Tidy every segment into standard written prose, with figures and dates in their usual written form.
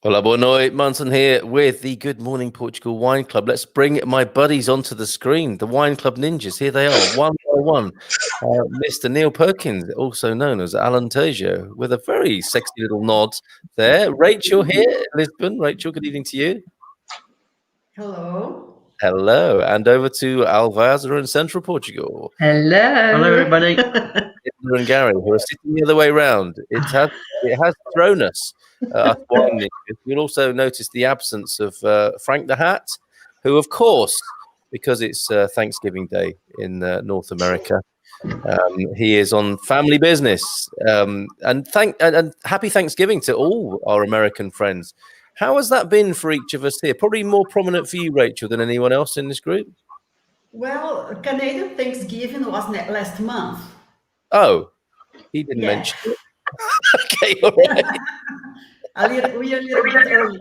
Hola, boa noite. Munson here with the Good Morning Portugal Wine Club. Let's bring my buddies onto the screen, the Wine Club Ninjas. Here they are, one by one. Mr. Neil Perkins, also known as Alan Tejo, with a very sexy little nod there. Rachel here, Lisbon. Rachel, good evening to you. Hello. Hello. And over to Alvazra in Central Portugal. Hello. Hello, everybody. Hitler and Gary, who are sitting the other way around. It has thrown us. You'll also notice the absence of Frank the Hat, who, of course, because it's Thanksgiving Day in North America, he is on family business. And happy Thanksgiving to all our American friends. How has that been for each of us here? Probably more prominent for you, Rachel, than anyone else in this group. Well, Canadian Thanksgiving was last month. Oh, he didn't mention it. Okay, all right. We are a little bit early.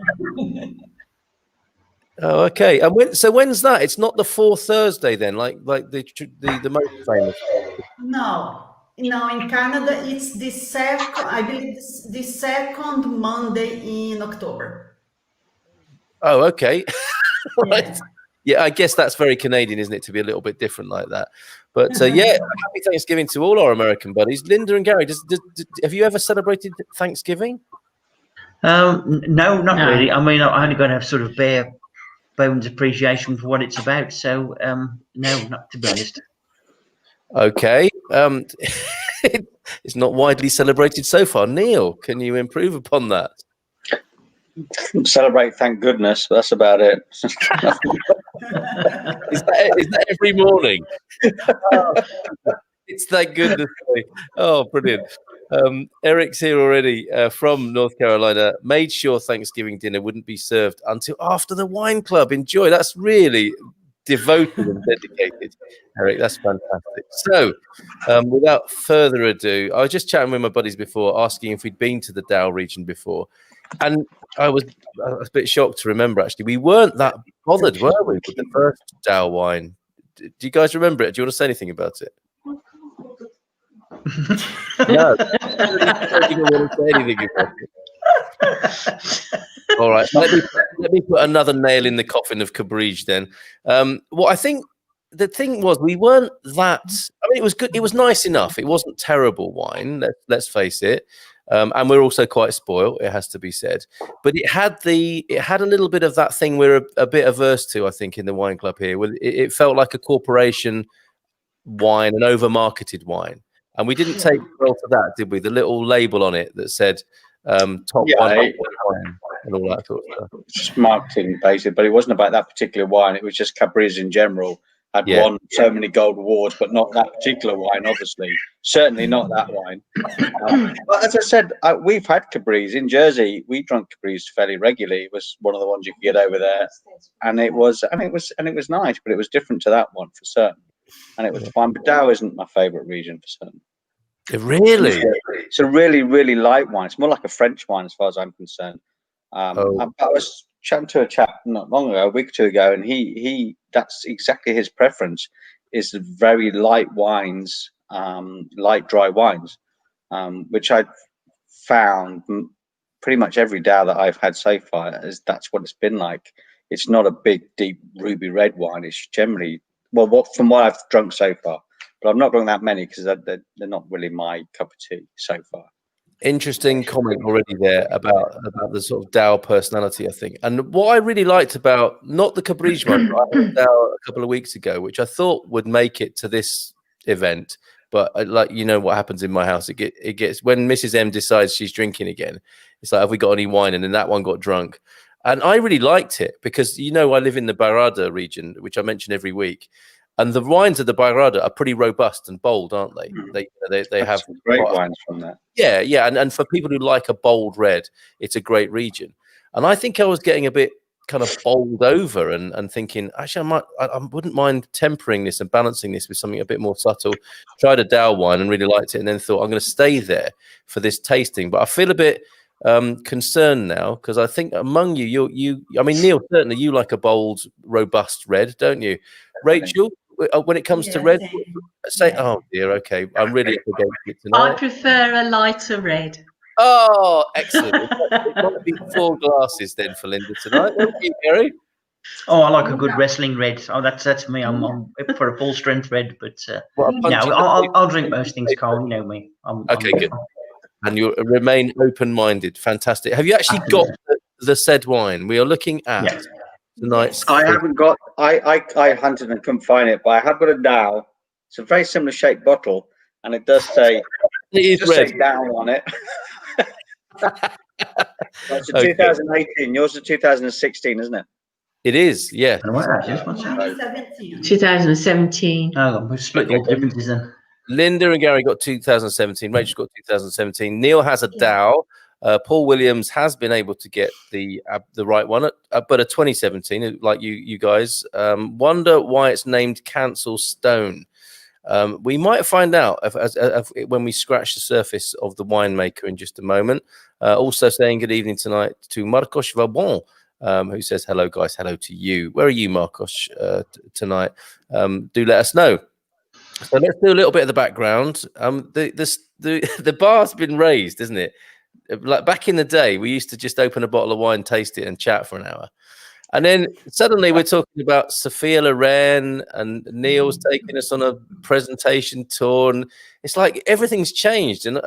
Oh, okay. And when's that? It's not the fourth Thursday then, like the most famous. No, in Canada it's the second. I believe the second Monday in October. Oh, okay. Right. Yeah. Yeah, I guess that's very Canadian, isn't it, to be a little bit different like that? But yeah, happy Thanksgiving to all our American buddies. Linda and Gary, have you ever celebrated Thanksgiving? No, not really. I mean, I only got to have sort of bare bones appreciation for what it's about. So, no, not to be honest. Okay. It's not widely celebrated so far. Neil, can you improve upon that? Celebrate, thank goodness. That's about it. Is that every morning? It's thank goodness. Oh, brilliant. Eric's here already from North Carolina. Made sure Thanksgiving dinner wouldn't be served until after the wine club. Enjoy. That's really devoted and dedicated, Eric. That's fantastic. So, without further ado, I was just chatting with my buddies before, asking if we'd been to the Dow region before. And I was a bit shocked to remember, actually, we weren't that bothered, were we, with the first Dow wine? Do you guys remember it? Do you want to say anything about it? No. You don't want to say anything about it. All right. Let me put another nail in the coffin of Cabrige then. Well, I think the thing was we weren't that. I mean, it was good. It was nice enough. It wasn't terrible wine. Let's face it. And we're also quite spoiled, it has to be said. But it had a little bit of that thing we're a bit averse to, I think, in the wine club here. It felt like a corporation wine, an over-marketed wine. And we didn't take well to that, did we? The little label on it that said top wine and all that sort of stuff. Just marketing, basically. But it wasn't about that particular wine. It was just Cabrige in general. Had won so many gold awards, but not that particular wine, obviously. Certainly not that wine. But as I said, we've had Cabrige in Jersey. We drank Cabrige fairly regularly. It was one of the ones you could get over there, and it was nice, but it was different to that one for certain, and it was fine. But Dow isn't my favourite region for certain. Really? It's a really, really light wine. It's more like a French wine as far as I'm concerned. I was chatting to a chap not long ago, a week or two ago, and he that's exactly his preference, is very light wines, light dry wines, which I found pretty much every Dow that I've had so far that's what it's been like. It's not a big, deep ruby red wine. It's generally, from what I've drunk so far, but I've not drunk that many because they're not really my cup of tea so far. Interesting comment already there about the sort of Dow personality, I think. And what I really liked about, not the Cabrige one, but I had Dow a couple of weeks ago, which I thought would make it to this event. But like, you know what happens in my house, it gets when Mrs. M decides she's drinking again, it's like, have we got any wine? And then that one got drunk. And I really liked it because, you know, I live in the Bairrada region, which I mention every week. And the wines of the Bairrada are pretty robust and bold, aren't they? They have great wines from there. Yeah. And for people who like a bold red, it's a great region. And I think I was getting a bit kind of bowled over and thinking, actually, I wouldn't mind tempering this and balancing this with something a bit more subtle. Tried a Dow wine and really liked it, and then thought I'm going to stay there for this tasting. But I feel a bit concerned now because I think among you, I mean, Neil, certainly you like a bold, robust red, don't you? Rachel, when it comes to red, oh dear, okay, I'm really up against it tonight. I prefer a lighter red. Oh, excellent. It might be 4 glasses then for Linda tonight. Thank you, Gary. Oh, I like a good wrestling red. Oh, that's me. I'm for a full strength red, but I'll drink most things, Carl. You know me. Okay, good. And you remain open-minded. Fantastic. Have you actually got the said wine? We are looking at tonight's. I haven't got. I hunted and couldn't find it, but I have got a Dow. It's a very similar shaped bottle, and it does say red Dow on it. It's a 2018. Yours is 2016, isn't it? It is, yeah. 2017. Oh, we'll split the differences then. Linda and Gary got 2017. Rachel's got 2017. Neil has a Dow. Paul Williams has been able to get the right one, but a 2017, like you guys. Wonder why it's named Cancel Stone. We might find out when we scratch the surface of the winemaker in just a moment. Also saying good evening tonight to Marcos Vabon, who says, hello, guys. Hello to you. Where are you, Marcos, tonight? Do let us know. So let's do a little bit of the background. The bar's been raised, isn't it? Like back in the day, we used to just open a bottle of wine, taste it, and chat for an hour. And then suddenly we're talking about Sophia Loren, and Neil's taking us on a presentation tour, and it's like everything's changed, and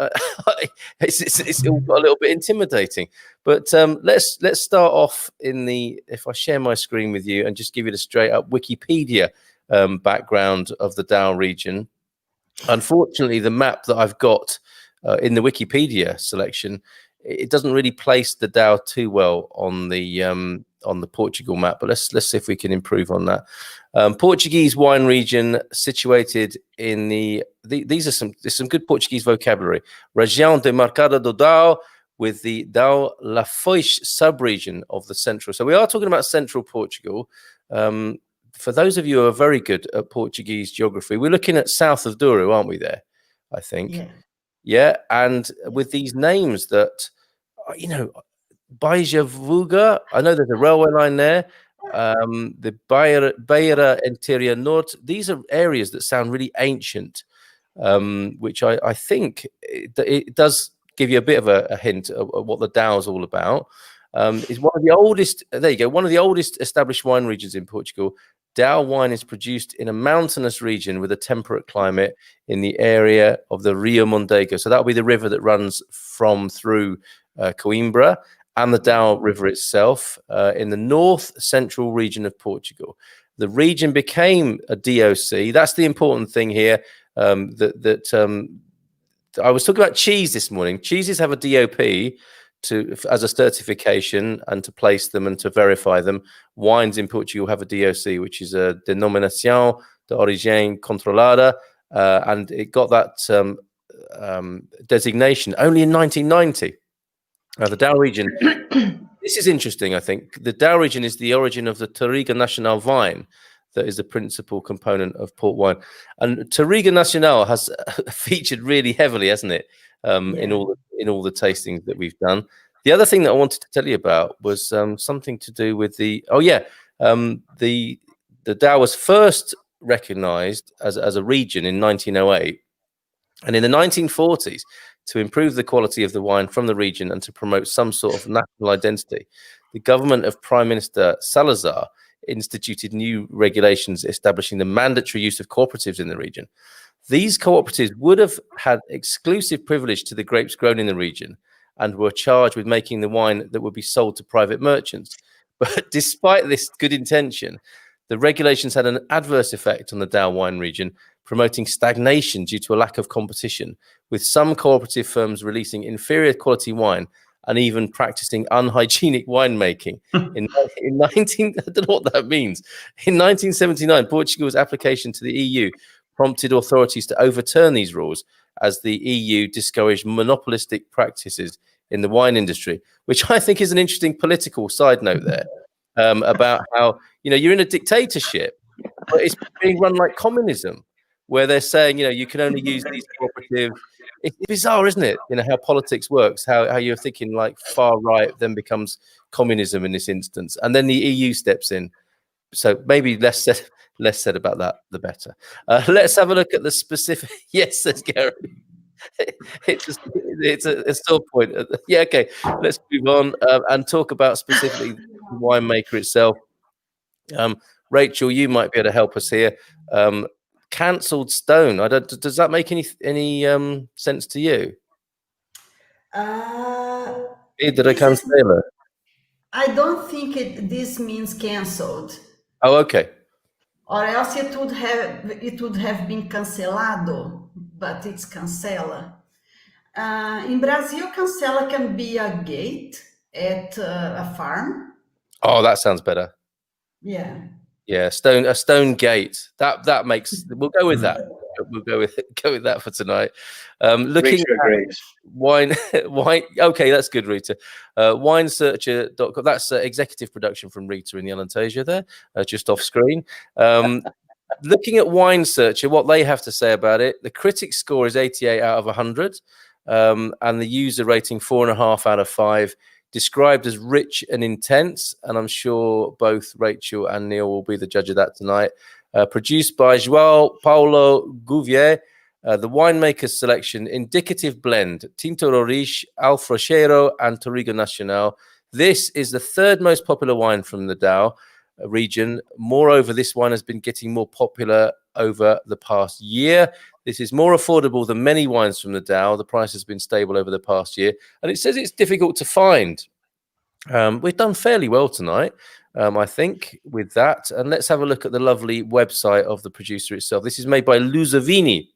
it's all got a little bit intimidating. But let's start off if I share my screen with you and just give you the straight up Wikipedia background of the Dow region. Unfortunately, the map that I've got in the Wikipedia selection, it doesn't really place the Dow too well on the Portugal map, but let's see if we can improve on that. Portuguese wine region situated in these are some good Portuguese vocabulary. Região demarcada do Douro, with the Douro La Foix sub-region of the central. So we are talking about central Portugal. For those of you who are very good at Portuguese geography, we're looking at south of Douro, aren't we there? I think. Yeah. And with these names that, Baixavuga, I know there's a railway line there. The Beira Interior Norte, these are areas that sound really ancient, which I think it does give you a bit of a hint of what the Dow is all about. Is one of the oldest, there you go, one of the oldest established wine regions in Portugal. Dow wine is produced in a mountainous region with a temperate climate in the area of the Rio Mondego. So that'll be the river that runs through Coimbra and the Dow River itself in the north central region of Portugal. The region became a DOC. That's the important thing here. I was talking about cheese this morning. Cheeses have a DOP as a certification and to place them and to verify them. Wines in Portugal have a DOC, which is a Denominação de Origem Controlada, and it got that designation only in 1990. The Dow region, this is interesting, I think. The Dow region is the origin of the Touriga Nacional vine that is the principal component of port wine. And Touriga Nacional has featured really heavily, hasn't it, in all the tastings that we've done. The other thing that I wanted to tell you about was something to do with the Dow was first recognized as a region in 1908. And in the 1940s, to improve the quality of the wine from the region and to promote some sort of national identity, the government of Prime Minister Salazar instituted new regulations establishing the mandatory use of cooperatives in the region. These cooperatives would have had exclusive privilege to the grapes grown in the region and were charged with making the wine that would be sold to private merchants. But despite this good intention, the regulations had an adverse effect on the Dow wine region, promoting stagnation due to a lack of competition, with some cooperative firms releasing inferior quality wine and even practicing unhygienic winemaking. I don't know what that means. In 1979, Portugal's application to the EU prompted authorities to overturn these rules as the EU discouraged monopolistic practices in the wine industry, which I think is an interesting political side note there, about how, you're in a dictatorship, but it's being run like communism, where they're saying, you can only use these cooperatives. It's bizarre, isn't it? How politics works, how you're thinking like far right then becomes communism in this instance. And then the EU steps in. So maybe less said about that, the better. Let's have a look at the specific. Yes, says Gary. it's a sore point. Yeah, okay. Let's move on and talk about specifically the winemaker itself. Rachel, you might be able to help us here. Cancelled stone. Does that make any sense to you? Pedra Cancela. I don't think this means cancelled. Oh, okay. Or else it would have been cancelado, but it's cancela. In Brazil, cancela can be a gate at a farm. Oh, that sounds better. Yeah. Yeah, a stone gate. That makes. We'll go with that. We'll go with that for tonight. Looking at wine. Okay, that's good, Rita. Winesearcher.com. That's executive production from Rita in the Alentejo there, just off screen. Looking at Winesearcher, what they have to say about it. The critic score is 88 out of 100, and the user rating 4.5 out of 5. Described as rich and intense, and I'm sure both Rachel and Neil will be the judge of that tonight. Produced by João Paulo Gouvier, the winemaker's selection, indicative blend, Tinto Roriz, Alfrocheiro, and Touriga Nacional. This is the third most popular wine from the Douro region. Moreover, this wine has been getting more popular over the past year. This is more affordable than many wines from the Douro. The price has been stable over the past year, and it says it's difficult to find. We've done fairly well tonight, I think, with that. And let's have a look at the lovely website of the producer itself. This is made by Luzavini,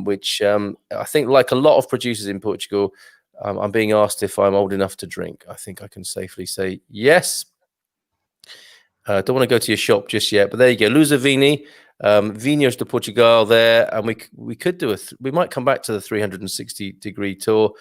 which I think, like a lot of producers in Portugal, I'm being asked if I'm old enough to drink. I think I can safely say yes. Don't want to go to your shop just yet, but there you go. Luzavini, Vineyards de Portugal there, and we could do we might come back to the 360-degree tour,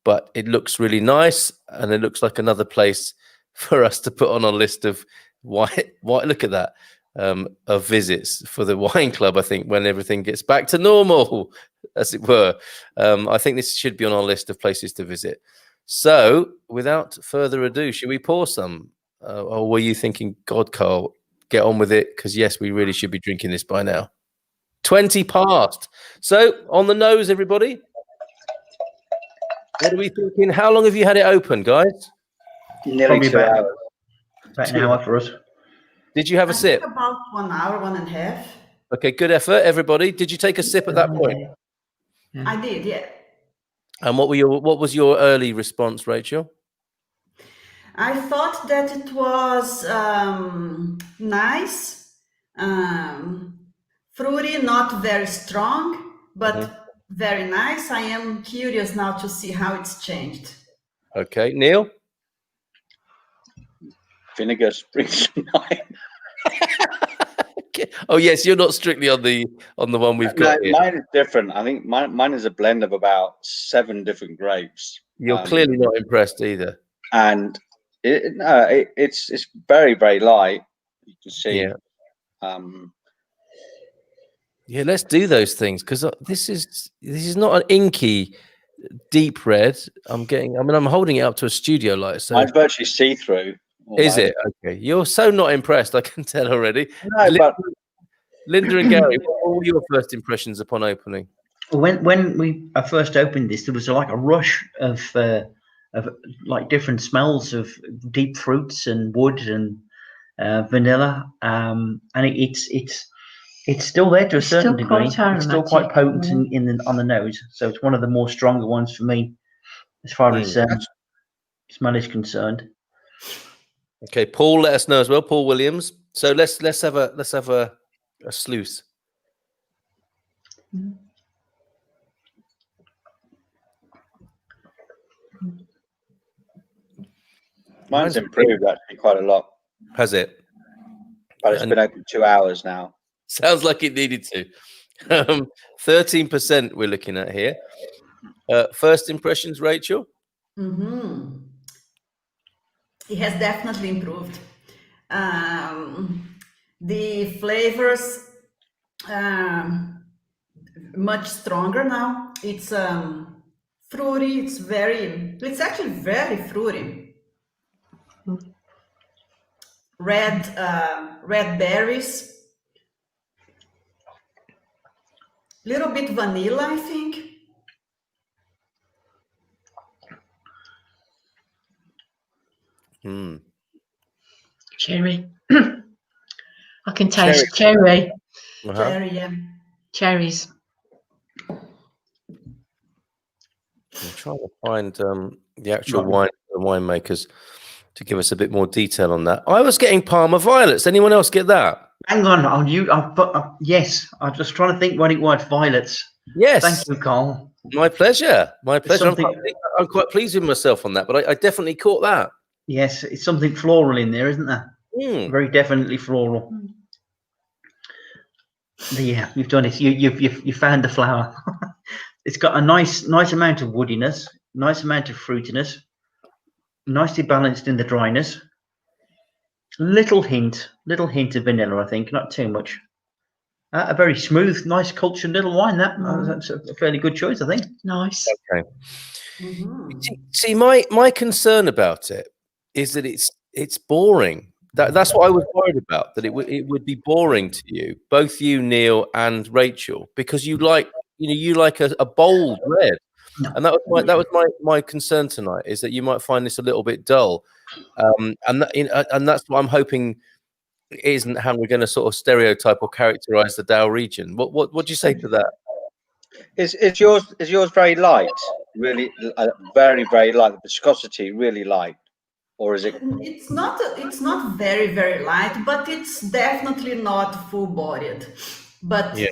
but it looks really nice, and it looks like another place for us to put on our list of look at that, of visits for the wine club. I think when everything gets back to normal, as it were, I think this should be on our list of places to visit. So, without further ado, should we pour some? Or were you thinking, God, Carl, get on with it? Because yes, we really should be drinking this by now. 20 past. So, on the nose, everybody. What are we thinking? How long have you had it open, guys? Nearly 2 hours. About an hour for us. Did you have a sip? About 1 hour, 1.5. Okay, good effort, everybody. Did you take a sip at that point? I did, yeah. And what was your early response, Rachel? I thought that it was nice, fruity, not very strong, but very nice. I am curious now to see how it's changed. Okay, Neil? Vinegar springs to mind. Okay. Oh yes, you're not strictly on the one we've got here. Mine is different. I think mine is a blend of about 7 different grapes. You're clearly not impressed either. And it's very, very light. You can see. Yeah. Yeah, let's do those things, because this is not an inky deep red. I'm holding it up to a studio light, so it's virtually see-through. Is it? Okay. You're so not impressed, I can tell already. No, Linda and Gary, what were your first impressions upon opening? When we first opened this, there was like a rush of like different smells of deep fruits and wood and vanilla, and it's still there to a certain degree. It's still quite potent on the nose, so it's one of the more stronger ones for me as far as smell is concerned. Okay, Paul, let us know as well. Paul Williams. So let's have a sleuth. Mine's improved actually quite a lot. Has it? But it's been open 2 hours now. Sounds like it needed to. 13% we're looking at here. First impressions, Rachel? Mm-hmm. It has definitely improved. The flavors much stronger now. It's fruity. It's actually very fruity. Red berries. Little bit vanilla, I think. Cherry. I can taste cherry. Cherry, yeah. Cherries. I'm trying to find the actual winemakers to give us a bit more detail on that. I was getting Parma violets. Anyone else get that? Hang on, yes. I'm just trying to think what it was. Violets. Yes. Thank you, Carl. My pleasure. My pleasure. Something- I'm quite pleased with myself on that, but I definitely caught that. Yes, it's something floral in there, isn't there? Mm. Very definitely floral. Yeah, you've done it. You found the flower. It's got a nice amount of woodiness, nice amount of fruitiness, nicely balanced in the dryness. Little hint of vanilla, I think, not too much. A very smooth, nice, cultured little wine. That's a fairly good choice, I think. Nice. Okay. Mm-hmm. See, my concern about it is that it's boring. That's what I was worried about. That it would be boring to you, both you, Neil, and Rachel, because you like a bold red, and that was my concern tonight, is that you might find this a little bit dull, and that's what I'm hoping isn't how we're going to sort of stereotype or characterize the Dow region. What do you say to that? Is yours very light? Really, very, very light. The viscosity really light, or is it? It's not very, very light, but it's definitely not full-bodied. But Yeah.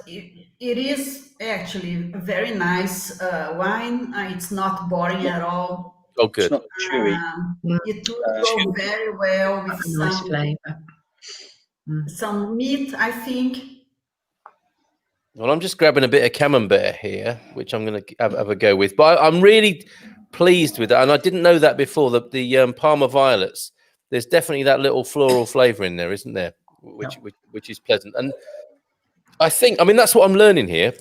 it is actually a very nice wine. It's not boring at all. Oh, good. It's not chewy. It would go very well with Nice flavour. some meat, I think. Well, I'm just grabbing a bit of camembert here, which I'm going to have a go with. But I'm really pleased with that, and I didn't know that before. The Parma violets, there's definitely that little floral flavour in there, isn't there? Which is pleasant. And I mean, that's what I'm learning here.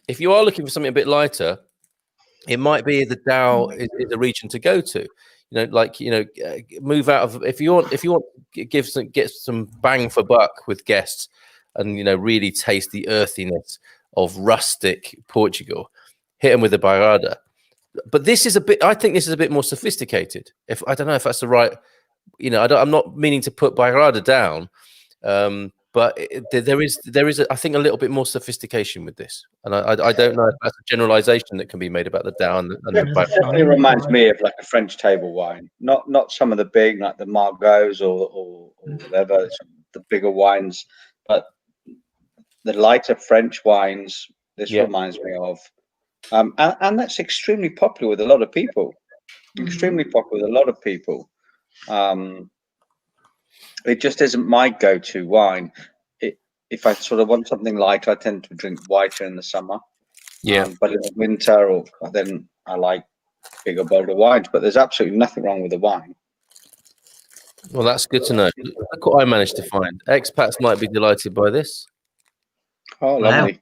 If you are looking for something a bit lighter, it might be the Dow is a region to go to. Move out of if you want to get some bang for buck with guests, and really taste the earthiness of rustic Portugal. Hit them with a Bairrada. But I think this is a bit more sophisticated. I don't know if that's the right, I'm not meaning to put Bairrada down, but there is I think a little bit more sophistication with this, and I don't know if that's a generalization that can be made about the Dow and the Bairrada. Definitely reminds me of like a French table wine, not some of the big like the Margots or whatever. It's the bigger wines, but the lighter French wines. This reminds me of, and that's extremely popular with a lot of people. Extremely popular with a lot of people. It just isn't my go-to wine. If I sort of want something lighter, I tend to drink whiter in the summer. Yeah. But in the winter, then I like bigger, bolder wines. But there's absolutely nothing wrong with the wine. Well, that's good to know. Look what I managed to find. Expats might be delighted by this. Oh, lovely.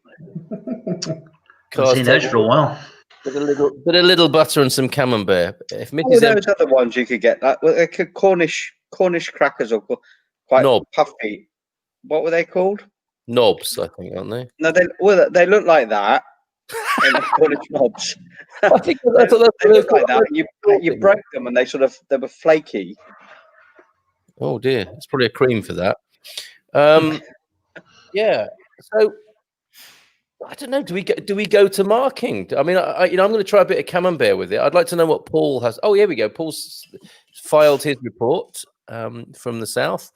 I've seen those for a while. With a little butter and some camembert. If Mrs. Those other ones you could get, they're Cornish crackers or quite puffy. What were they called? Knobs, I think, aren't they? No, they look like that. Cornish knobs. I think they look like that. You break them and they were flaky. Oh dear, it's probably a cream for that. Yeah. So I don't know. Do we go to marking? I mean, I'm going to try a bit of camembert with it. I'd like to know what Paul has. Oh, here we go. Paul's filed his report from the south.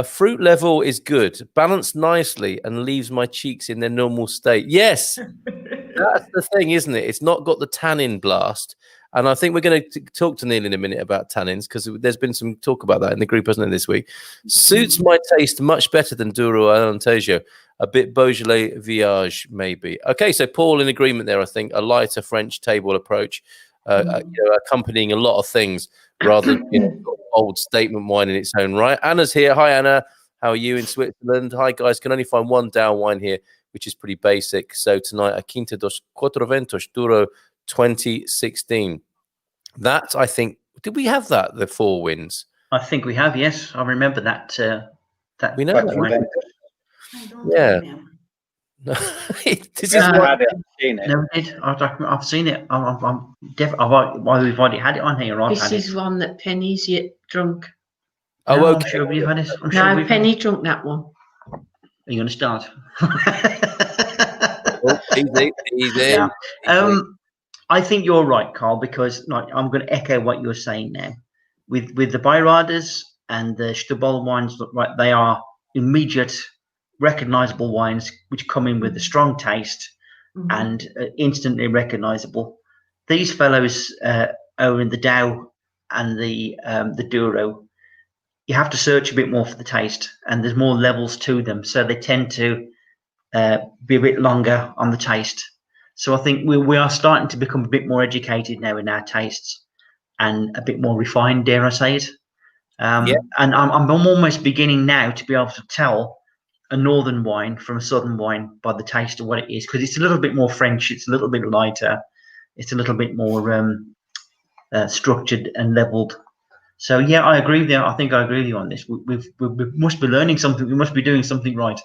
Fruit level is good, balanced nicely, and leaves my cheeks in their normal state. Yes, that's the thing, isn't it? It's not got the tannin blast. And I think we're going to talk to Neil in a minute about tannins, because there's been some talk about that in the group, hasn't it, this week? Suits my taste much better than Douro Alentejo. A bit Beaujolais Viage, maybe. Okay, so Paul in agreement there, I think. A lighter French table approach, accompanying a lot of things rather than old statement wine in its own right. Anna's here. Hi, Anna. How are you in Switzerland? Hi, guys. Can only find one Dow wine here, which is pretty basic. So tonight, a Quinta dos Quatro Ventos Douro 2016. That, I think, did we have that, the Four Winds? I think we have, yes. I remember that. We know that, right? I don't remember. This is what I've seen it. Never did. I've seen it. I'm definitely. Why we've already had it on here. This is one that Penny's yet drunk. Oh, No, okay. I'm sure we've had it. I'm sure No, we've Penny drunk that one. Are you going to start? Oh, easy. Yeah. I think you're right, Carl, because I'm going to echo what you're saying now. With the Bayraders and the Stubol wines, right, they are immediate, recognizable wines which come in with a strong taste and instantly recognizable. These fellows are in the Dow and the Douro. You have to search a bit more for the taste, and there's more levels to them, so they tend to be a bit longer on the taste. So I think we are starting to become a bit more educated now in our tastes and a bit more refined, dare I say it. And I'm almost beginning now to be able to tell a northern wine from a southern wine by the taste of what it is, because it's a little bit more French, it's a little bit lighter, it's a little bit more structured and leveled. So yeah, I agree with you. I think I agree with you on this. We must be learning something. We must be doing something right.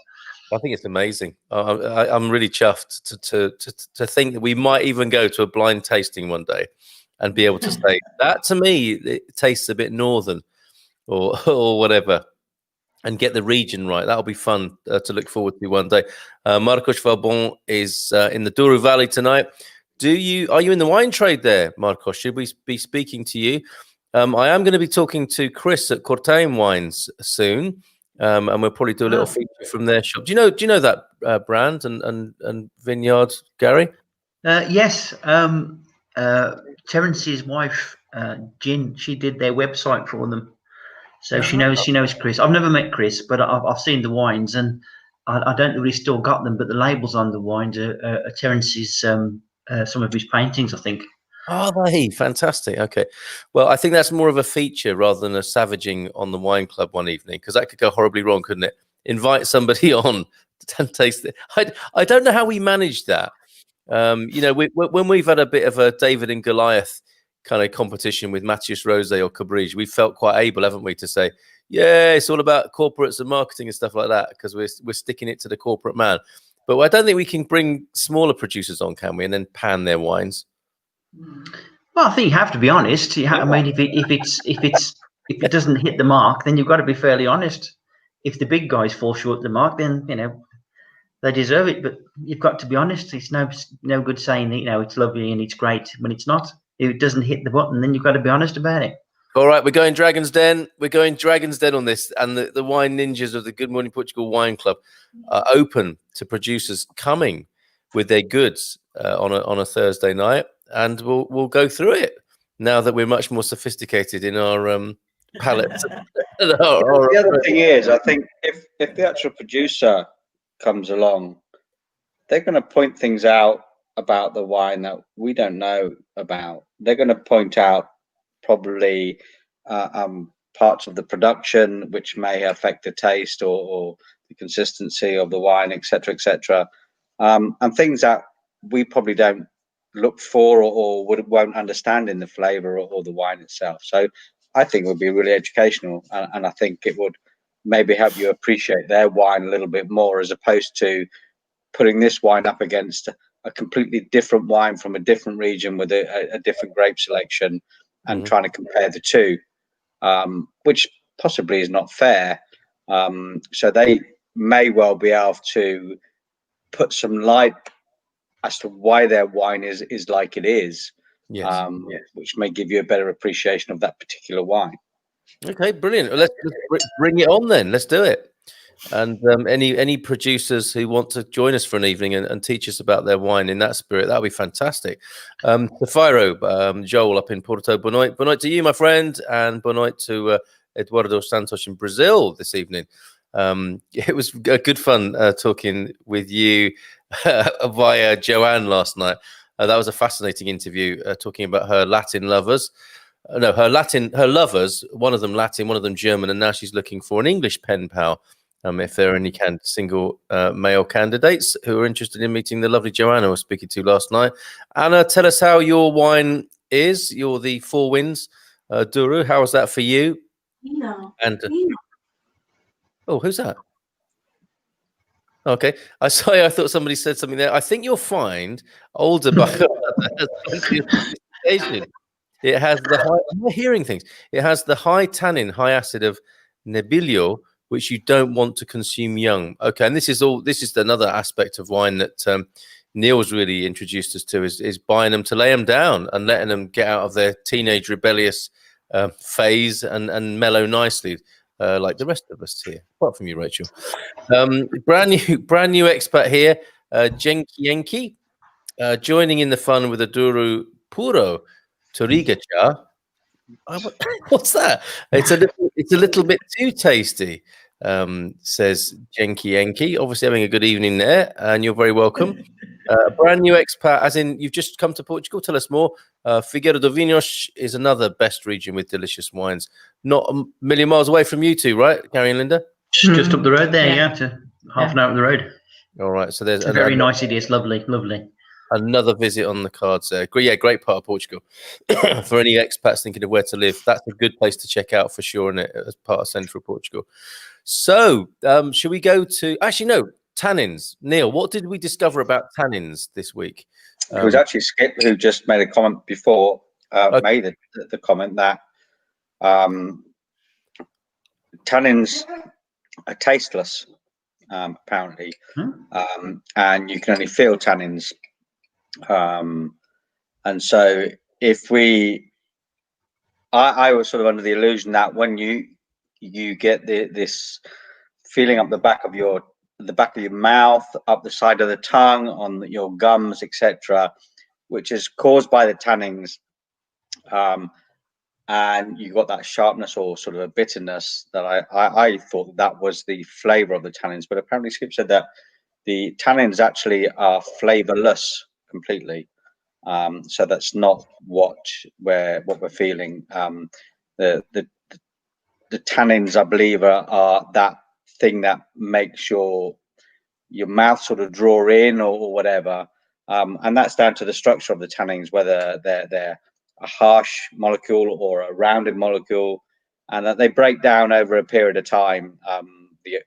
I think it's amazing. I'm really chuffed to think that we might even go to a blind tasting one day and be able to say that to me it tastes a bit northern or whatever, and get the region right. That'll be fun to look forward to one day. Marcos Valbon is in the Douro Valley tonight. Are you in the wine trade there, Marcos? Should we be speaking to you? I am going to be talking to Chris at Cortain Wines soon. And we'll probably do a little feature from their shop. Do you know that brand and vineyard, Gary? Yes. Terence's wife, Jin, she did their website for them, so she knows Chris. I've never met Chris, but I've seen the wines, and I don't know if he's still got them, but the labels on the wines are Terence's some of his paintings, I think. Are they? Fantastic. Okay. Well, I think that's more of a feature rather than a savaging on the wine club one evening, because that could go horribly wrong, couldn't it? Invite somebody on to taste it. I don't know how we managed that. When we've had a bit of a David and Goliath kind of competition with Matthias Rosé or Cabrige, we felt quite able, haven't we, to say, yeah, it's all about corporates and marketing and stuff like that, because we're sticking it to the corporate man. But I don't think we can bring smaller producers on, can we, and then pan their wines? Well, I think you have to be honest. I mean, if it doesn't hit the mark, then you've got to be fairly honest. If the big guys fall short of the mark, then they deserve it. But you've got to be honest. It's no good saying that, it's lovely and it's great when it's not. If it doesn't hit the button, then you've got to be honest about it. All right, we're going Dragon's Den. We're going Dragon's Den on this, and the wine ninjas of the Good Morning Portugal Wine Club are open to producers coming with their goods on a Thursday night. And we'll go through it now that we're much more sophisticated in our palates. The other thing is, I think if the actual producer comes along, they're going to point things out about the wine that we don't know about. They're going to point out probably parts of the production which may affect the taste or the consistency of the wine, etc., etc., and things that we probably don't look for or won't understand in the flavor or the wine itself. So I think it would be really educational, and I think it would maybe help you appreciate their wine a little bit more, as opposed to putting this wine up against a completely different wine from a different region with a different grape selection and trying to compare the two, which possibly is not fair. So they may well be able to put some light as to why their wine is like it is, which may give you a better appreciation of that particular wine. Okay, brilliant. Let's bring it on then. Let's do it. And any producers who want to join us for an evening and teach us about their wine in that spirit, that'll be fantastic. Safiro, Joel up in Porto, boa noite to you, my friend, and boa noite to Eduardo Santos in Brazil this evening. It was good fun talking with you via Joanne last night. That was a fascinating interview, talking about her Latin lovers. Her lovers, one of them Latin, one of them German, and now she's looking for an English pen pal. If there are any single male candidates who are interested in meeting the lovely Joanna I was speaking to last night. Anna, tell us how your wine is. You're the Four Winds Douro. How was that for you? And oh, who's that? Okay, I thought somebody said something there. I think you'll find older it has the high. I'm hearing things. It has the high tannin, high acid of Nebbiolo, which you don't want to consume young. Okay, and this is another aspect of wine that Neil's really introduced us to is buying them to lay them down and letting them get out of their teenage rebellious phase and mellow nicely, like the rest of us here, apart from you, Rachel. Brand new expat here, Jenki, joining in the fun with a Douro Puro Torigacha. What's that? It's a little bit too tasty, says Jenki Enki. Obviously having a good evening there, and you're very welcome. Brand new expat, as in you've just come to Portugal. Tell us more. Figueira do Vinhos is another best region with delicious wines. Not a million miles away from you two, right, Gary and Linda? Just up the road there, yeah, to half an hour up the road. All right, so there's a very nice city. It's lovely. Another visit on the cards there. Yeah, great part of Portugal. For any expats thinking of where to live, that's a good place to check out for sure, isn't it, as part of central Portugal. So, should we go to... Actually, no, tannins. Neil, what did we discover about tannins this week? It was actually Skip who just made a comment before, made the comment that tannins are tasteless, apparently, and you can only feel tannins. And so if I was sort of under the illusion that when you get this feeling up the back of your mouth, up the side of the tongue, on your gums, etc., which is caused by the tannins, and you got that sharpness or sort of a bitterness, that I thought that was the flavor of the tannins, but apparently Skip said that the tannins actually are flavorless completely. So that's not what we're feeling. The tannins, I believe, are that thing that makes your mouth sort of draw in or whatever, and that's down to the structure of the tannins, whether they're a harsh molecule or a rounded molecule, and that they break down over a period of time,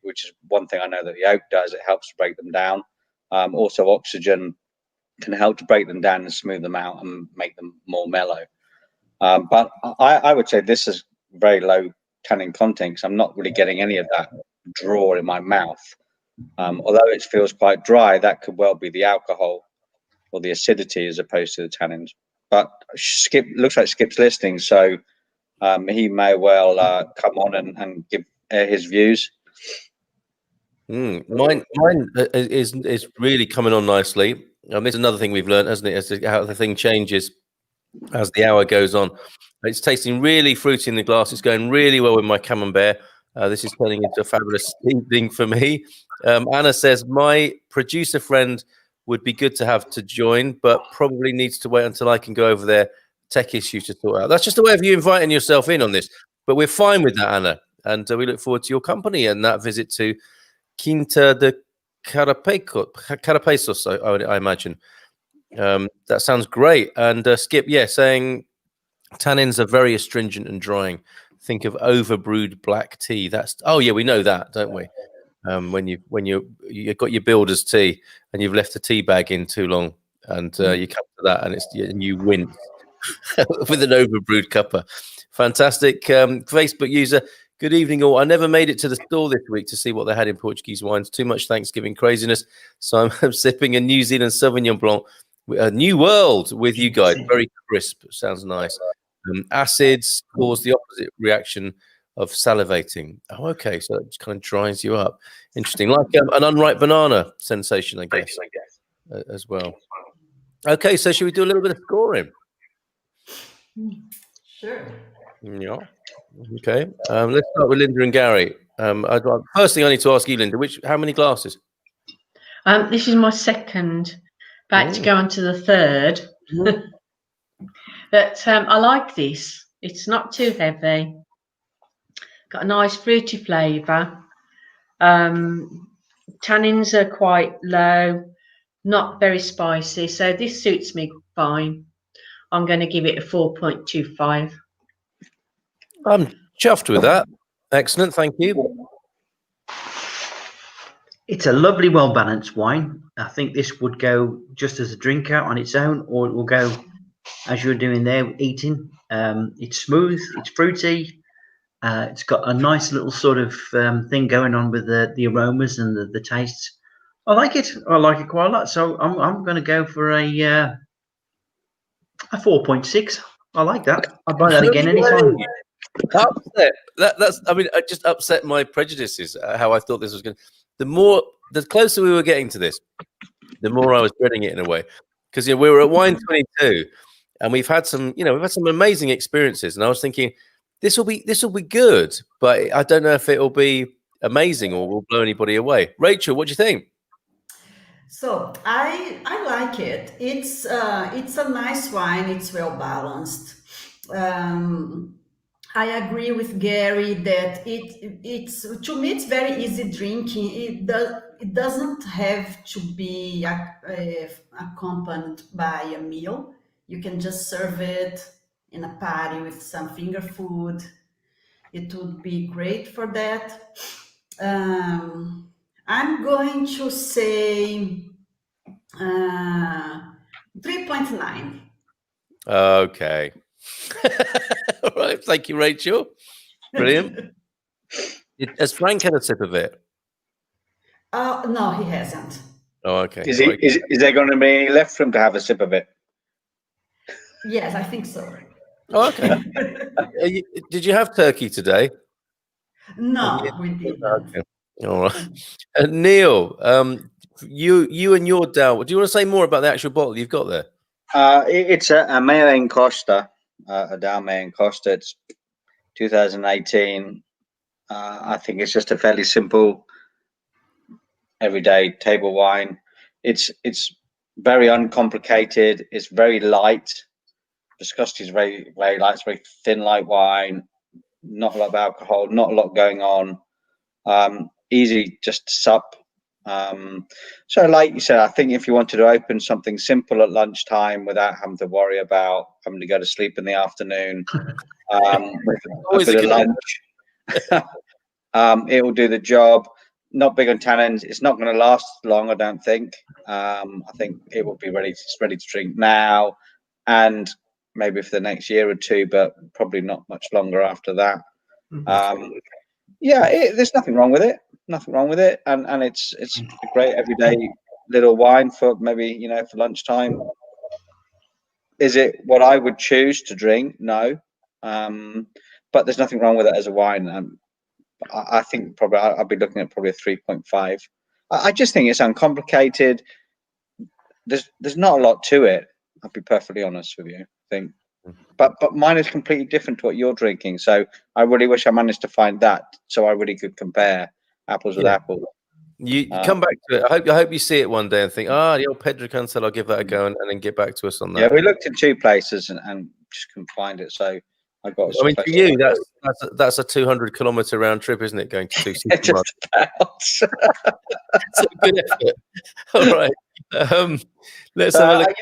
which is one thing I know that the oak does. It helps to break them down. Also, oxygen can help to break them down and smooth them out and make them more mellow. But I would say this is very low tannin content, because I'm not really getting any of that draw in my mouth. Although it feels quite dry, that could well be the alcohol or the acidity as opposed to the tannins. But Skip looks like Skip's listening, so he may well come on and give his views. Mine is really coming on nicely. And this is another thing we've learned, hasn't it, as to how the thing changes as the hour goes on. It's tasting really fruity in the glass. It's going really well with my camembert. This is turning into a fabulous evening for me. Anna says, my producer friend would be good to have to join, but probably needs to wait until I can go over their tech issue to sort out. That's just a way of you inviting yourself in on this. But we're fine with that, Anna. And we look forward to your company and that visit to Quinta de Carapesos, I imagine. That sounds great. And Skip, saying tannins are very astringent and drying. Think of overbrewed black tea. We know that, don't we? When you've got your builder's tea and you've left the tea bag in too long, and you come to that and you win with an overbrewed cuppa. Fantastic. Facebook user, good evening all. I never made it to the store this week to see what they had in Portuguese wines. Too much Thanksgiving craziness. So I'm sipping a New Zealand Sauvignon Blanc, a new world with you guys. Very crisp. Sounds nice. Acids cause the opposite reaction of salivating. Oh, okay. So it just kind of dries you up. Interesting. Like an unripe banana sensation, I guess, as well. Okay. So should we do a little bit of scoring? Sure. Yeah. Okay. Let's start with Linda and Gary. First thing I need to ask you, Linda, how many glasses? This is my second. About to go on to the third. But I like this. It's not too heavy. Got a nice fruity flavour. Tannins are quite low, not very spicy. So this suits me fine. I'm going to give it a 4.25. I'm chuffed with that. Excellent. Thank you. It's a lovely, well-balanced wine. I think this would go just as a drink out on its own, or it will go as you're doing there, eating. It's smooth, it's fruity, It's got a nice little sort of thing going on with the aromas and the tastes. I like it. I like it quite a lot. So I'm going to go for a 4.6. I like that. I'll buy that again anytime. Upset. That's. I mean, it just upset my prejudices. How I thought this was going. The closer we were getting to this, the more I was dreading it in a way, because we were at Wine 22, and we've had some amazing experiences, and I was thinking this will be good, but I don't know if it will be amazing or will blow anybody away. Rachel, what do you think? So I like it. It's a nice wine. It's well balanced. I agree with Gary that it's to me it's very easy drinking. It doesn't have to be accompanied by a meal. You can just serve it in a party with some finger food. It would be great for that. I'm going to say 3.9. Okay. All right. Thank you, Rachel. Brilliant. Has Frank had a sip of it? No, he hasn't. Oh, okay. Is there going to be any left for him to have a sip of it? Yes, I think so. Oh, okay. Did you have turkey today? No, we didn't. Okay. All right. Neil, you and your DAO, do you want to say more about the actual bottle you've got there? It's a Mayan Costa, a DAO Mayan Costa. It's 2018. I think it's just a fairly simple, everyday table wine. It's very uncomplicated. It's very light. Viscosity is very, very light. It's very thin, light wine. Not a lot of alcohol. Not a lot going on. Easy just to sup. So like you said, I think if you wanted to open something simple at lunchtime without having to worry about having to go to sleep in the afternoon, with a bit of lunch, it will do the job. Not big on tannins. It's not going to last long, I don't think. I think it will be ready to drink now and maybe for the next year or two, but probably not much longer after that. There's nothing wrong with it. Nothing wrong with it, and it's a great everyday little wine for maybe for lunchtime. Is it what I would choose to drink? No, but there's nothing wrong with it as a wine. I think probably I'll be looking at probably a 3.5. I just think it's uncomplicated. There's not a lot to it. I'll be perfectly honest with you. I think, but mine is completely different to what you're drinking. So I really wish I managed to find that, so I really could compare apples with apples. You come back to it. I hope you see it one day and think, the old Pedra Cancela, I'll give that a go, and then get back to us on that. Yeah, we looked in 2 places and just couldn't find it. So I got. I mean, for you, that's a 200-kilometer round trip, isn't it? Going to 2 supermarkets. Just about. That's a good effort. All right. Let's have a look.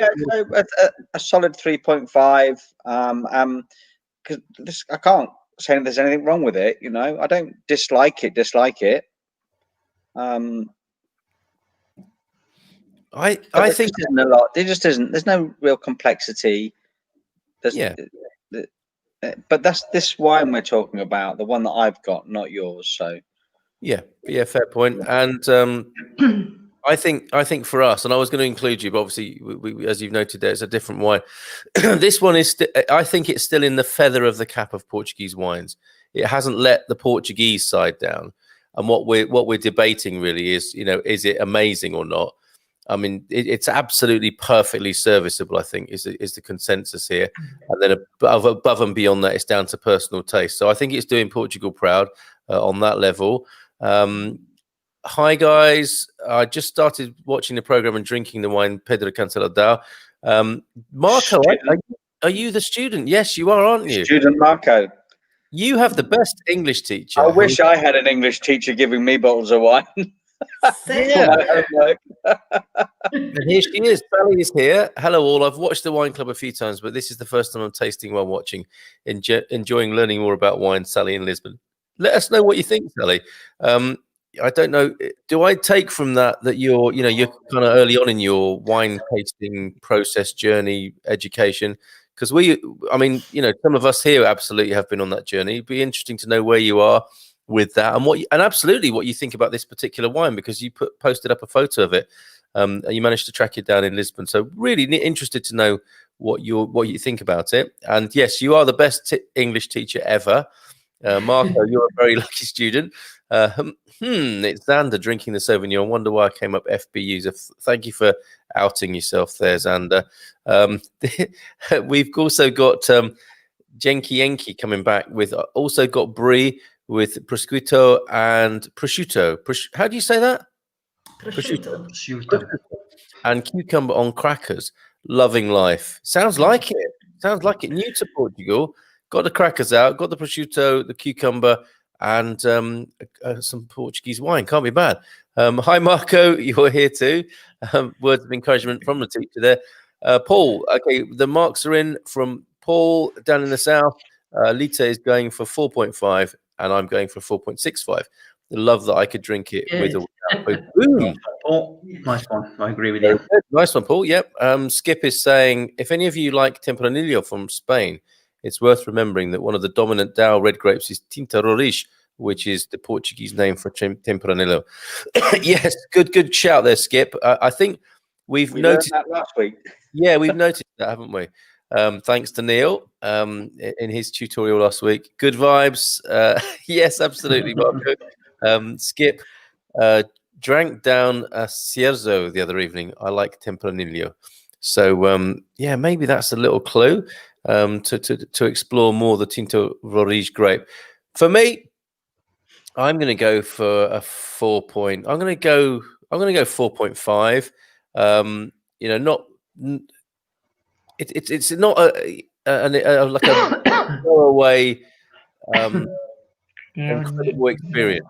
A solid 3.5. Because I can't say there's anything wrong with it. I don't dislike it. I think isn't a lot. There just isn't. There's no real complexity. But that's this wine we're talking about, the one that I've got, not yours. So yeah, fair point. And I think for us, and I was going to include you, but obviously, we, as you've noted, there, it's a different wine. This one is, I think it's still in the feather of the cap of Portuguese wines. It hasn't let the Portuguese side down. And what we're debating really is, is it amazing or not? I mean, it's absolutely perfectly serviceable, I think, is the consensus here. And then above and beyond that, it's down to personal taste. So I think it's doing Portugal proud on that level. Hi, guys. I just started watching the program and drinking the wine Pedra Cancela DAO. Marco, are you the student? Yes, you are, aren't you? Student Marco. You have the best English teacher. I wish I had an English teacher giving me bottles of wine. Yeah. And here she is. Sally is here. Hello, all. I've watched the Wine Club a few times, but this is the first time I'm tasting while watching. Enjoying learning more about wine, Sally in Lisbon. Let us know what you think, Sally. I don't know. Do I take from that you're kind of early on in your wine tasting process journey education? because I mean, some of us here absolutely have been on that journey. It'd be interesting to know where you are with that, and absolutely what you think about this particular wine, because you posted up a photo of it. And you managed to track it down in Lisbon. So really interested to know what you think about it. And yes, you are the best English teacher ever. Marco, you're a very lucky student. It's Xander drinking the Sauvignon. I wonder why I came up FBUs. Thank you for outing yourself there, Xander. We've also got Jenki Enki coming back with, also got Brie with prosciutto and prosciutto. How do you say that? Prosciutto. And cucumber on crackers. Loving life. Sounds like it. New to Portugal. Got the crackers out, got the prosciutto, the cucumber, and some Portuguese wine. Can't be bad. Hi, Marco. You're here too. Words of encouragement from the teacher there. Paul. Okay, the marks are in from Paul down in the south. Lita is going for 4.5, and I'm going for 4.65. The love that I could drink it with or without. Boom. Oh, nice one. I agree with you. Nice one, Paul. Yep. Skip is saying, if any of you like Tempranillo from Spain, it's worth remembering that one of the dominant Dow red grapes is Tinta Roriz, which is the Portuguese name for Tempranillo. Yes, good shout there, Skip. I think we noticed that last week. Yeah, we've noticed that, haven't we? Thanks to Neil in his tutorial last week. Good vibes. Yes, absolutely, Marco. Skip drank down a Cierzo the other evening. I like Tempranillo. So, yeah, maybe that's a little clue to explore more the Tinto Roriz grape. For me, I'm going to go for a 4 point. I'm going to go 4.5. It's not like a throwaway incredible experience.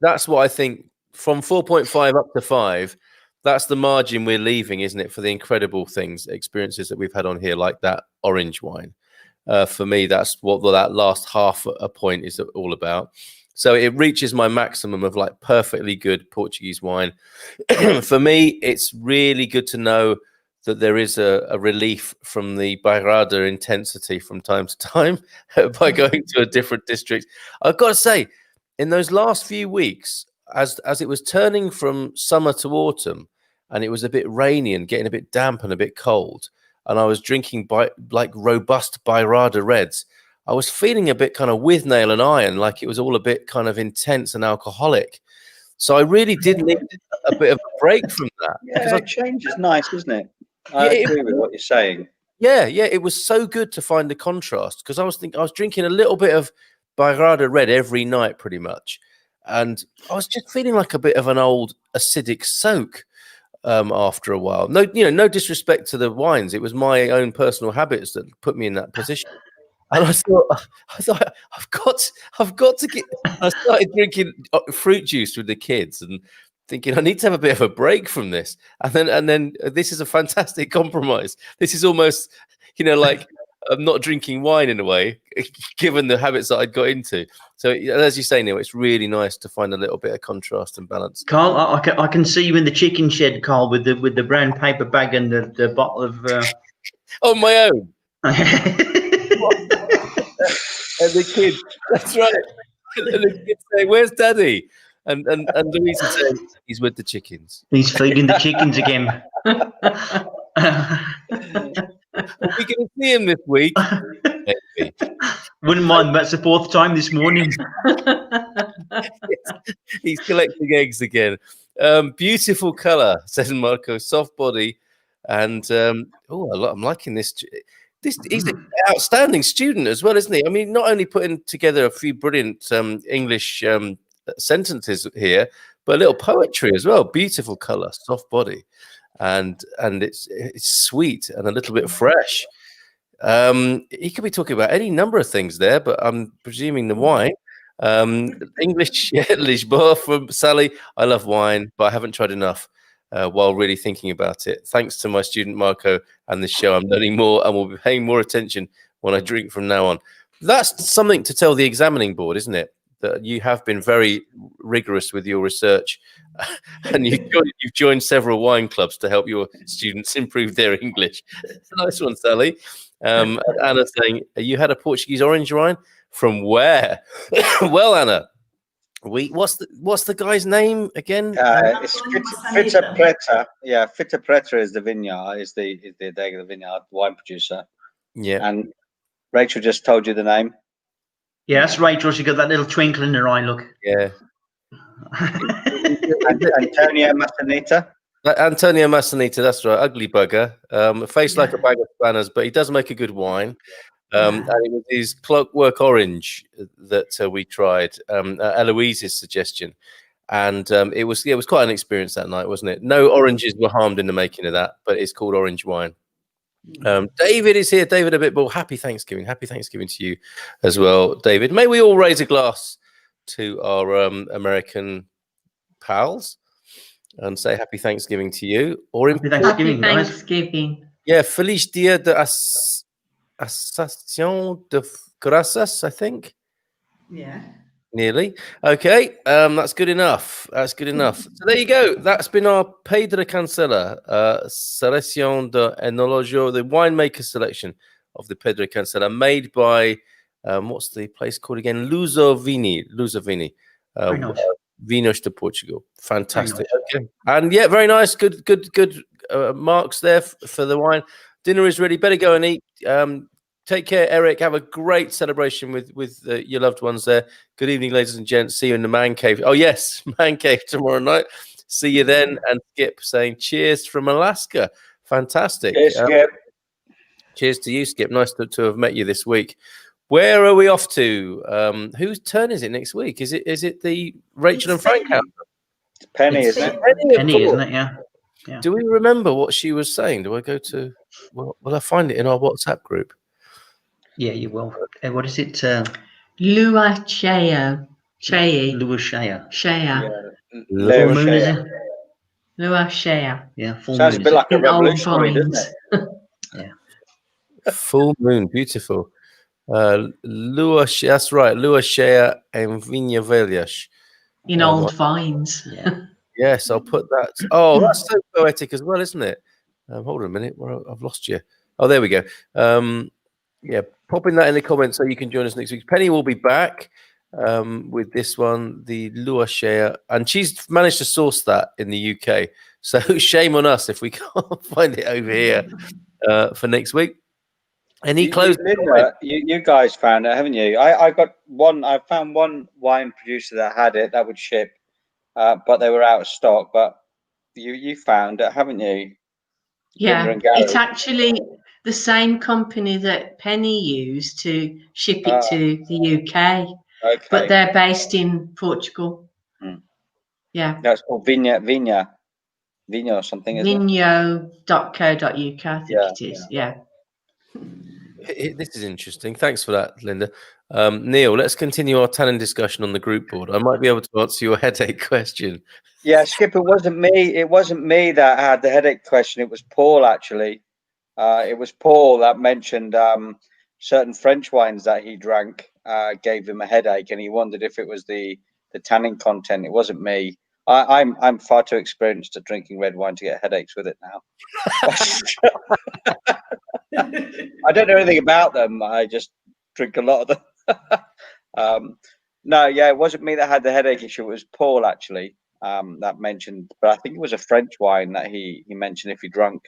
That's what I think. From 4.5 up to 5, that's the margin we're leaving, isn't it, for the incredible experiences that we've had on here, like that orange wine. For me, that's what that last half a point is all about. So it reaches my maximum of like perfectly good Portuguese wine. For me, it's really good to know that there is a relief from the Bairrada intensity from time to time by going to a different district. I've got to say, in those last few weeks, as it was turning from summer to autumn, and it was a bit rainy and getting a bit damp and a bit cold, and I was drinking like robust Bairrada reds, I was feeling a bit kind of with nail and iron, like it was all a bit kind of intense and alcoholic. So I really did need a bit of a break from that. Yeah, change is nice, isn't it? I agree with what you're saying. Yeah, it was so good to find the contrast, because I was drinking a little bit of Bairrada red every night pretty much, and I was just feeling like a bit of an old acidic soak after a while. No disrespect to the wines, it was my own personal habits that put me in that position. And I thought I've got to get. I started drinking fruit juice with the kids and thinking I need to have a bit of a break from this. And then this is a fantastic compromise. This is almost, like I'm not drinking wine in a way, given the habits that I'd got into. So as you say, Neil, it's really nice to find a little bit of contrast and balance. Carl, I can see you in the chicken shed, Carl, with the brown paper bag and the bottle of. On my own. And the kids, that's right. And the kids say, "Where's Daddy?" And Louise is saying, "He's with the chickens. He's feeding the chickens again." Are we going to see him this week? Maybe. Wouldn't mind. That's the 4th time this morning. He's collecting eggs again. Beautiful colour, says Marco. Soft body, and I'm liking this. He's an outstanding student as well, isn't he? I mean, not only putting together a few brilliant English sentences here, but a little poetry as well. Beautiful colour, soft body, and it's sweet and a little bit fresh. He could be talking about any number of things there, but I'm presuming the wine. English Lisboa from Sally. I love wine, but I haven't tried enough. While really thinking about it. Thanks to my student Marco and the show, I'm learning more and will be paying more attention when I drink from now on. That's something to tell the examining board, isn't it? That you have been very rigorous with your research, and you've joined several wine clubs to help your students improve their English. Nice one, Sally. Anna saying, you had a Portuguese orange wine? From where? Well, Anna, what's the guy's name again? It's Pedra Cancela. Yeah, Pedra Cancela is the vineyard, is the vineyard wine producer. Yeah. And Rachel just told you the name. Yeah, that's Rachel. She got that little twinkle in her eye. Look. Yeah. Antonio Massanita. Antonio Massanita, that's right. Ugly bugger. Face like a bag of spanners, but he does make a good wine. And it was his Clockwork Orange that we tried, Eloise's suggestion. And it was quite an experience that night, wasn't it? No oranges were harmed in the making of that, but it's called orange wine. David is here. David Abitball, happy Thanksgiving. Happy Thanksgiving to you as well, David. May we all raise a glass to our American pals and say happy Thanksgiving to you. Or happy Thanksgiving, guys. Thanksgiving. Yeah, Feliz Dia de Ascension de Gracias, I think. Yeah. Nearly. Okay, that's good enough. That's good enough. So there you go. That's been our Pedra Cancela, Selección de Enologio, the winemaker selection of the Pedra Cancela, made by, what's the place called again? Luso Vini. Vinos de Portugal. Fantastic. Nice. Okay. And yeah, very nice. Good marks there for the wine. Dinner is ready. Better go and eat. Take care, Eric. Have a great celebration with your loved ones there. Good evening, ladies and gents. See you in the man cave. Oh, yes, man cave tomorrow night. See you then. And Skip saying cheers from Alaska. Fantastic. Cheers, Skip. Cheers to you, Skip. Nice to have met you this week. Where are we off to? Whose turn is it next week? Is it the Rachel and Frank house? It's Penny, isn't it? Penny, isn't it? Yeah. Do we remember what she was saying? Do I go to? Well, will I find it in our WhatsApp group? Yeah, you will. What is it? Lua Shea. Lua Shea. Lua Moon, is it? Lua Shea. Yeah, full sounds moon. a bit like a revolutionary, doesn't it? Yeah. Full moon, beautiful. Lua, that's right. Lua Shea and Vinha Velhas. In old vines. Yeah. Yes, I'll put that. Oh, that's so poetic as well, isn't it? Hold on a minute. I've lost you. Oh, there we go. Yeah, pop in that in the comments so you can join us next week. Penny will be back with this one, the Lua Shea, and she's managed to source that in the UK. So shame on us if we can't find it over here for next week. Any closing? You guys found it, haven't you? I found one wine producer that had it that would ship, but they were out of stock. But you found it, haven't you? Yeah, it's actually the same company that Penny used to ship it to the UK, but they're based in Portugal. Yeah, that's called Vinha or something. Vinho.co.uk, I think it is. Yeah. This is interesting. Thanks for that, Linda. Neil, let's continue our tannin discussion on the group board. I might be able to answer your headache question. Yeah, Skip, it wasn't me. It wasn't me that had the headache question. It was Paul, actually. It was Paul that mentioned certain French wines that he drank gave him a headache, and he wondered if it was the tannin content. It wasn't me. I'm far too experienced at drinking red wine to get headaches with it now. I don't know anything about them. I just drink a lot of them. No, yeah, it wasn't me that had the headache issue. It was Paul, actually, that mentioned. But I think it was a French wine that he mentioned if he drank,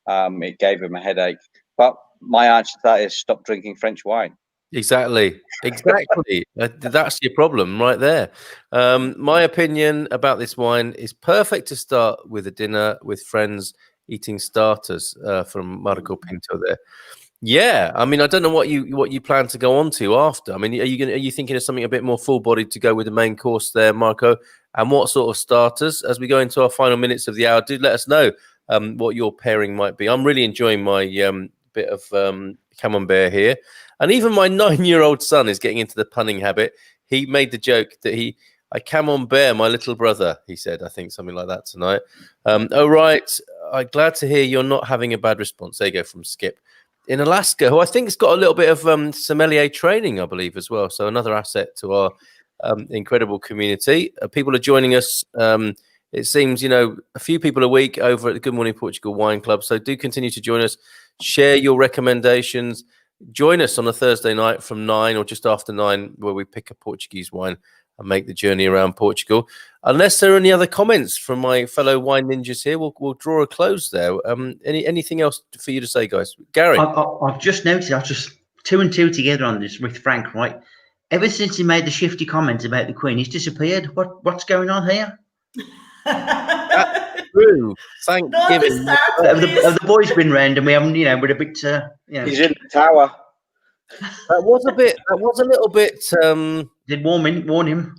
it gave him a headache. But my answer to that is stop drinking French wine. Exactly. That's your problem right there. My opinion about this wine is perfect to start with a dinner with friends eating starters from Marco Pinto there. Yeah, I mean, I don't know what you plan to go on to after. I mean, are you thinking of something a bit more full-bodied to go with the main course there, Marco? And what sort of starters as we go into our final minutes of the hour? Do let us know what your pairing might be. I'm really enjoying my bit of camembert here, and even my 9-year-old son is getting into the punning habit. He made the joke that I camembert my little brother. He said, I think something like that tonight. Oh right, I'm glad to hear you're not having a bad response. There you go from Skip in Alaska, who I think has got a little bit of sommelier training, I believe, as well. So another asset to our incredible community. People are joining us it seems, you know, a few people a week over at the Good Morning Portugal Wine Club. So do continue to join us, share your recommendations. Join us on a Thursday night from 9 or just after 9, where we pick a Portuguese wine and make the journey around Portugal. Unless there are any other comments from my fellow wine ninjas here, we'll draw a close there. Anything else for you to say, guys? Gary? I've just noticed, I was just 2 and 2 together on this with Frank, right? Ever since he made the shifty comments about the Queen, he's disappeared. What's going on here? That's true. Thanksgiving. Have the boys been round and we haven't, you know, we're a bit, you know. He's in the tower. That was a little bit. Did warn him.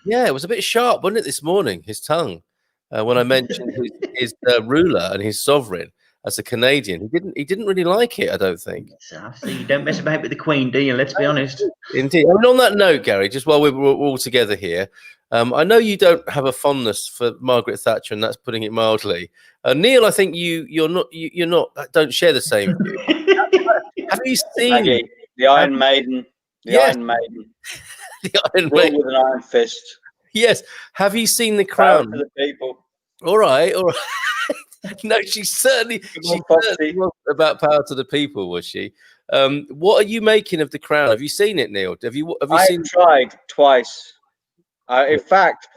Yeah, it was a bit sharp, wasn't it, this morning? His tongue, when I mentioned his ruler and his sovereign as a Canadian, he didn't really like it. I don't think. So you don't mess about with the Queen, do you? Let's be honest. Indeed. I mean, on that note, Gary, just while we're all together here, I know you don't have a fondness for Margaret Thatcher, and that's putting it mildly. Neil, I think you're not don't share the same view. Have you seen Maggie, the Iron Maiden? Iron Maiden. The Iron Maiden with an iron fist. Yes. Have you seen The Crown? Power to the people. All right. No, she certainly was about power to the people, was she? What are you making of The Crown? Have you seen it, Neil? Have you seen? I've tried twice. In fact,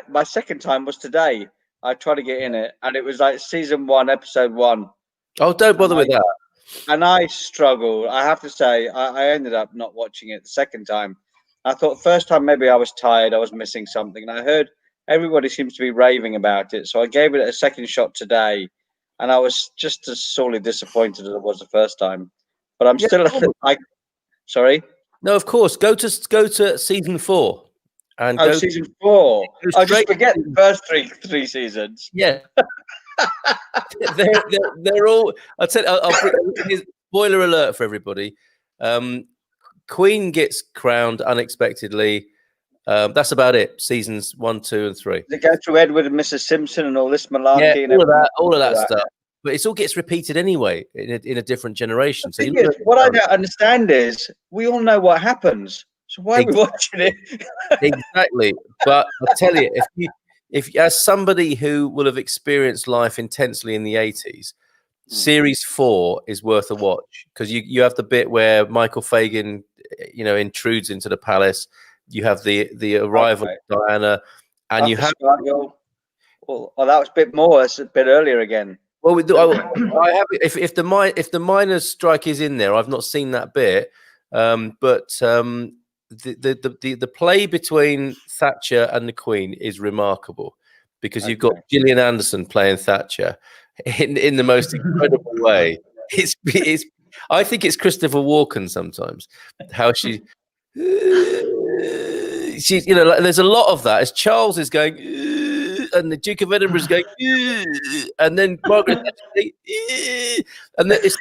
my second time was today. I tried to get in it, and it was like season 1, episode 1. Oh, don't bother with that. And I struggled. I have to say, I ended up not watching it the second time. I thought first time maybe I was tired, I was missing something, and I heard everybody seems to be raving about it. So I gave it a second shot today, and I was just as sorely disappointed as I was the first time. But I'm still sorry. No, of course. Go to season 4. And season 4. I just forget the first three seasons. Yeah. they're all. I'll tell you. Spoiler alert for everybody. Queen gets crowned unexpectedly. That's about it. Seasons 1, 2, and 3. They go through Edward and Mrs. Simpson and all this malarkey. Yeah, all of that stuff. But it all gets repeated anyway in a different generation. So what I don't understand is we all know what happens. So why are we watching it? Exactly. But I tell you, if as somebody who will have experienced life intensely in the 80s, series 4 is worth a watch, because you have the bit where Michael Fagan, you know, intrudes into the palace. You have the arrival of Diana, and you have. Well, that was a bit more. It's a bit earlier again. Well, I have. If the miners' strike is in there, I've not seen that bit, but the play between Thatcher and the Queen is remarkable, because you've got Gillian Anderson playing Thatcher in the most incredible way. It's I think it's Christopher Walken sometimes, how she you know, like, there's a lot of that as Charles is going and the Duke of Edinburgh is going and then Margaret Thatcher and then it's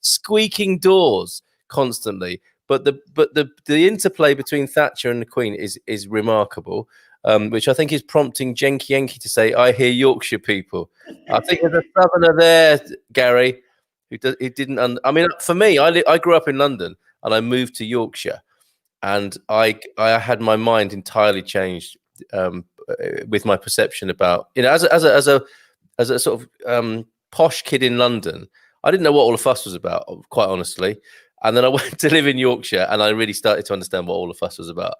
squeaking doors constantly. But the interplay between Thatcher and the Queen is remarkable, which I think is prompting Jenky Yankee to say, "I hear Yorkshire people." I think there's a southerner there, Gary, who didn't. I mean, for me, I grew up in London and I moved to Yorkshire, and I had my mind entirely changed with my perception about, you know, as a sort of posh kid in London, I didn't know what all the fuss was about, quite honestly. And then I went to live in Yorkshire, and I really started to understand what all the fuss was about,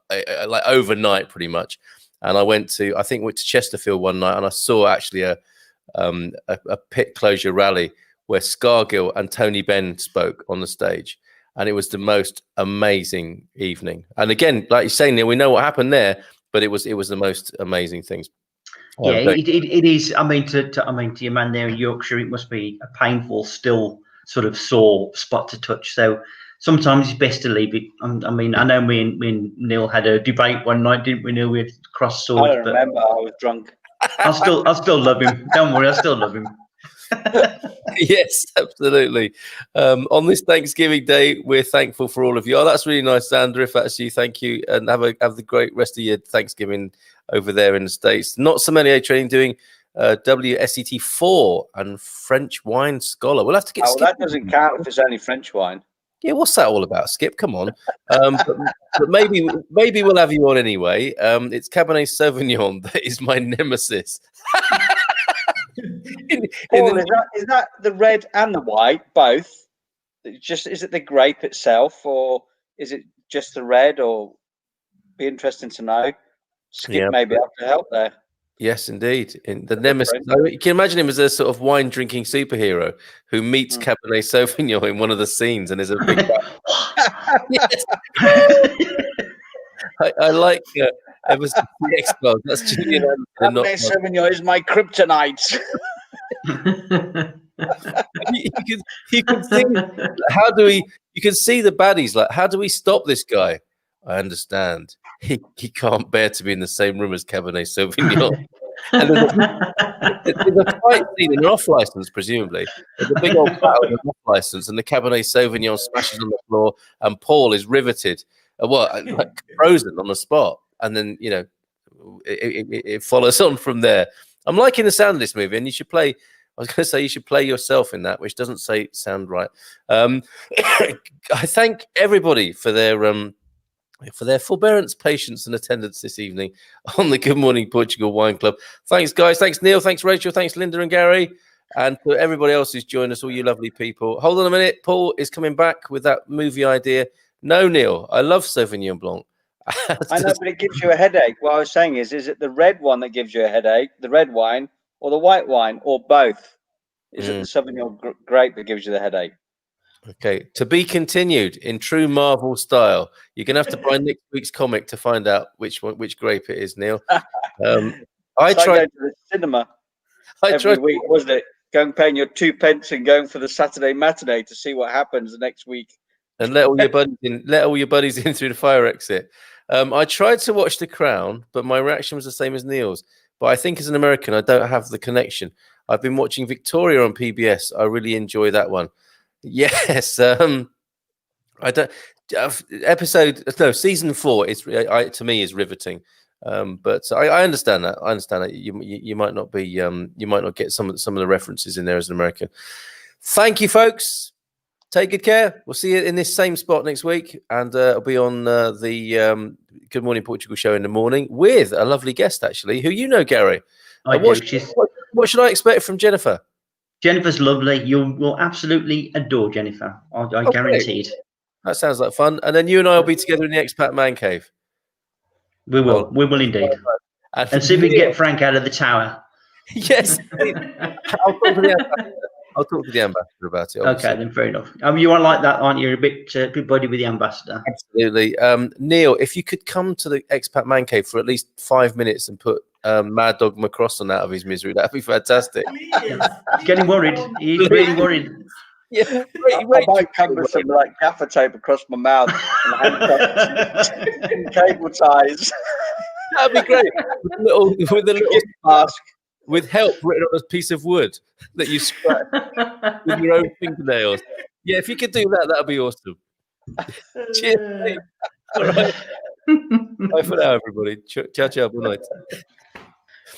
like overnight, pretty much. And I went to Chesterfield one night, and I saw actually a pit closure rally where Scargill and Tony Benn spoke on the stage, and it was the most amazing evening. And again, like you're saying, Neil, we know what happened there, but it was the most amazing things. Yeah, it is. I mean, to your man there in Yorkshire, it must be a painful, still sort of sore spot to touch. So sometimes it's best to leave it. I mean, I know me and Neil had a debate one night, didn't we, Neil? We had cross swords. I don't remember. I was drunk. I still love him. Don't worry, I still love him. Yes, absolutely. On this Thanksgiving Day, we're thankful for all of you. Oh, that's really nice, Sandra. If that's you, thank you, and have the great rest of your Thanksgiving over there in the States. Not sommelier training, doing WSET 4 and French wine scholar. We'll have to get. That doesn't count if it's only French wine. Yeah, what's that all about, Skip? Come on. But maybe we'll have you on anyway. It's Cabernet Sauvignon that is my nemesis. Paul, is that the red and the white both? Is it the grape itself, or is it just the red? Or be interesting to know. Skip may be able to help there. Yes, indeed. In the nemesis, you can imagine him as a sort of wine drinking superhero who meets Cabernet Sauvignon in one of the scenes, and is a big. Yes. I like ever since the Expats. That's Julian. Cabernet Sauvignon is my kryptonite. you can see you can see the baddies, like, how do we stop this guy? I understand. He can't bear to be in the same room as Cabernet Sauvignon. And there's a fight scene in an off license, presumably. There's a big old battle in an off license, and the Cabernet Sauvignon smashes on the floor, and Paul is riveted, like frozen on the spot. And then, you know, it follows on from there. I'm liking the sound of this movie, and you should play. I was going to say you should play yourself in that, which doesn't sound right. I thank everybody for their forbearance, patience, and attendance this evening on the Good Morning Portugal Wine Club. Thanks, guys. Thanks, Neil. Thanks, Rachel. Thanks, Linda and Gary. And to everybody else who's joined us, all you lovely people. Hold on a minute. Paul is coming back with that movie idea. No, Neil, I love Sauvignon Blanc. I know, but it gives you a headache. What I was saying is it the red one that gives you a headache, the red wine, or the white wine, or both? Is it the Sauvignon grape that gives you the headache? Okay, to be continued in true Marvel style. You're gonna have to buy next week's comic to find out which grape it is, Neil. I tried going to the cinema every week, wasn't it? Going paying your 2 pence and going for the Saturday matinee to see what happens the next week. And let all your buddies in. Let all your buddies in through the fire exit. I tried to watch The Crown, but my reaction was the same as Neil's. But I think as an American, I don't have the connection. I've been watching Victoria on PBS. I really enjoy that one. Yes, I don't. Season 4 is to me is riveting. But I understand that. I understand that you might not be you might not get some of the references in there as an American. Thank you, folks. Take good care. We'll see you in this same spot next week, and I'll be on the Good Morning Portugal show in the morning with a lovely guest, actually, who you know, Gary. What should I expect from Jennifer? Jennifer's lovely. You will absolutely adore Jennifer. I guarantee it. That sounds like fun. And then you and I will be together in the Expat Man Cave. We will. We will indeed. And see if we can get Frank out of the tower. Yes. I'll talk to the ambassador about it. Obviously. Okay, then fair enough. You are like that, aren't you? You're a bit buddy with the ambassador. Absolutely. Neil, if you could come to the Expat Man Cave for at least 5 minutes and put Mad Dog McCrossan out of his misery, that'd be fantastic. He's getting worried. He's really worried. Yeah, I might come with some like gaffer tape across my mouth and cable ties. That'd be great. With a little mask. With help written on a piece of wood that you scratch with your own fingernails. Yeah, if you could do that, that'd be awesome. Cheers. All right. Bye for now, everybody. Ciao, ciao. Good night.